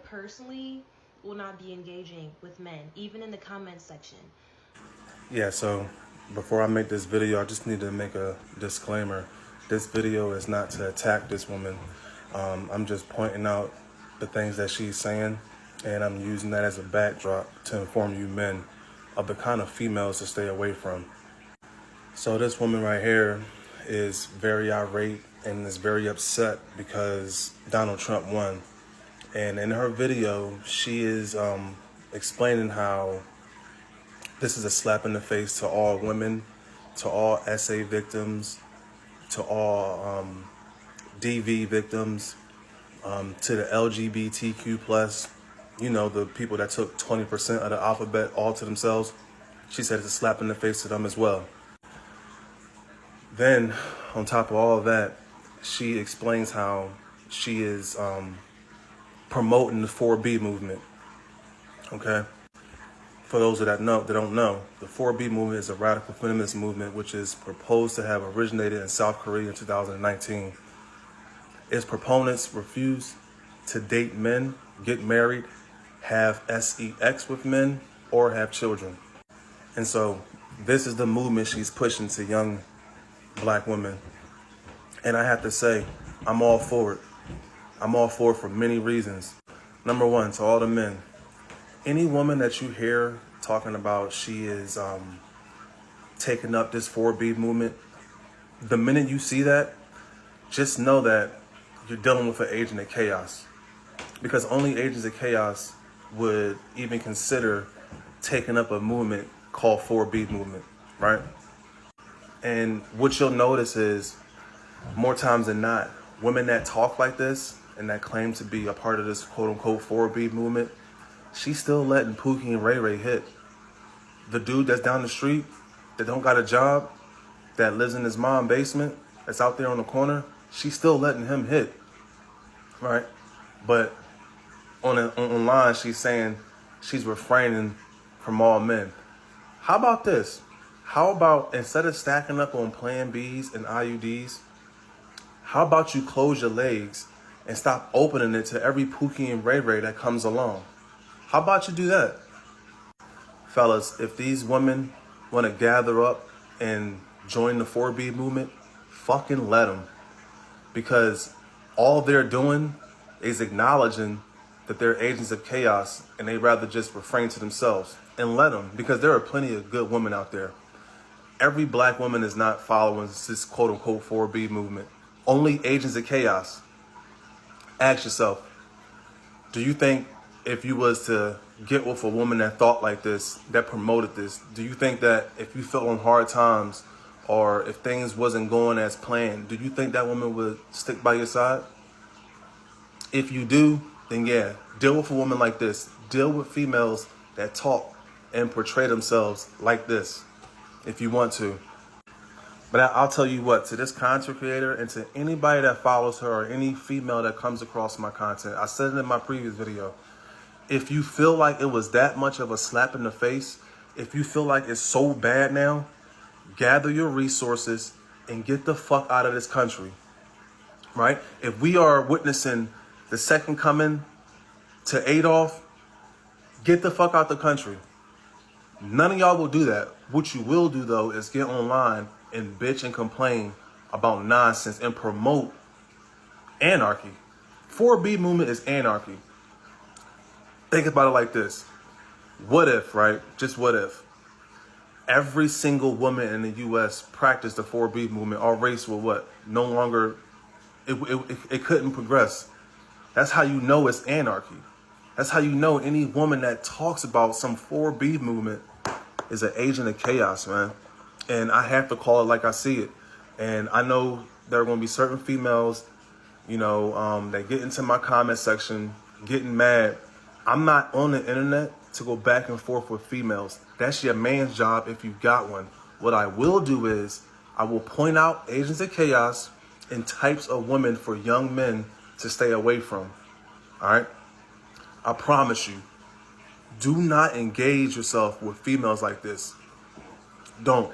personally will not be engaging with men, even in the comment section. Yeah, so before I make this video, I just need to make a disclaimer. This video is not to attack this woman. I'm just pointing out the things that she's saying, and I'm using that as a backdrop to inform you men of the kind of females to stay away from. So this woman right here is very irate and is very upset because Donald Trump won. And in her video, she is explaining how this is a slap in the face to all women, to all SA victims, to all DV victims, to the LGBTQ plus, you know, the people that took 20% of the alphabet all to themselves. She said it's a slap in the face to them as well. Then, on top of all of that, she explains how she is promoting the 4B movement. Okay? For those that don't know, the 4B movement is a radical feminist movement which is proposed to have originated in South Korea in 2019. Its proponents refuse to date men, get married, have sex with men, or have children. And so this is the movement she's pushing to young black women. And I have to say, I'm all for it. I'm all for it for many reasons. Number one, to all the men, any woman that you hear talking about she is taking up this 4B movement, the minute you see that, just know that you're dealing with an agent of chaos. Because only agents of chaos would even consider taking up a movement called 4B movement, right? And what you'll notice is, more times than not, women that talk like this and that claim to be a part of this quote-unquote 4B movement, she's still letting Pookie and Ray Ray hit. The dude that's down the street, that don't got a job, that lives in his mom's basement, that's out there on the corner, she's still letting him hit, right? But online, she's saying she's refraining from all men. How about this? How about, instead of stacking up on Plan Bs and IUDs, how about you close your legs and stop opening it to every Pookie and Ray Ray that comes along? How about you do that? Fellas, if these women want to gather up and join the 4B movement, fucking let them. Because all they're doing is acknowledging that they're agents of chaos and they'd rather just refrain to themselves. And let them, because there are plenty of good women out there. Every black woman is not following this quote-unquote 4B movement. Only agents of chaos. Ask yourself, do you think if you was to get with a woman that thought like this, that promoted this, do you think that if you felt on hard times or if things wasn't going as planned, do you think that woman would stick by your side? If you do, then yeah, deal with a woman like this. Deal with females that talk and portray themselves like this, if you want to. But I'll tell you what, to this content creator and to anybody that follows her or any female that comes across my content, I said it in my previous video, if you feel like it was that much of a slap in the face, if you feel like it's so bad now, gather your resources and get the fuck out of this country, right? If we are witnessing the second coming to Adolf, get the fuck out the country. None of y'all will do that. What you will do, though, is get online and bitch and complain about nonsense and promote anarchy. 4B movement is anarchy. Think about it like this. What if, right? Just what if every single woman in the U.S. practiced the 4B movement? Our race will what? No longer, it couldn't progress. That's how you know it's anarchy. That's how you know any woman that talks about some 4B movement is an agent of chaos, man. And I have to call it like I see it. And I know there are going to be certain females, you know, that get into my comment section getting mad. I'm not on the internet to go back and forth with females. That's your man's job if you got one. What I will do is I will point out agents of chaos and types of women for young men to stay away from. All right? I promise you, do not engage yourself with females like this. Don't.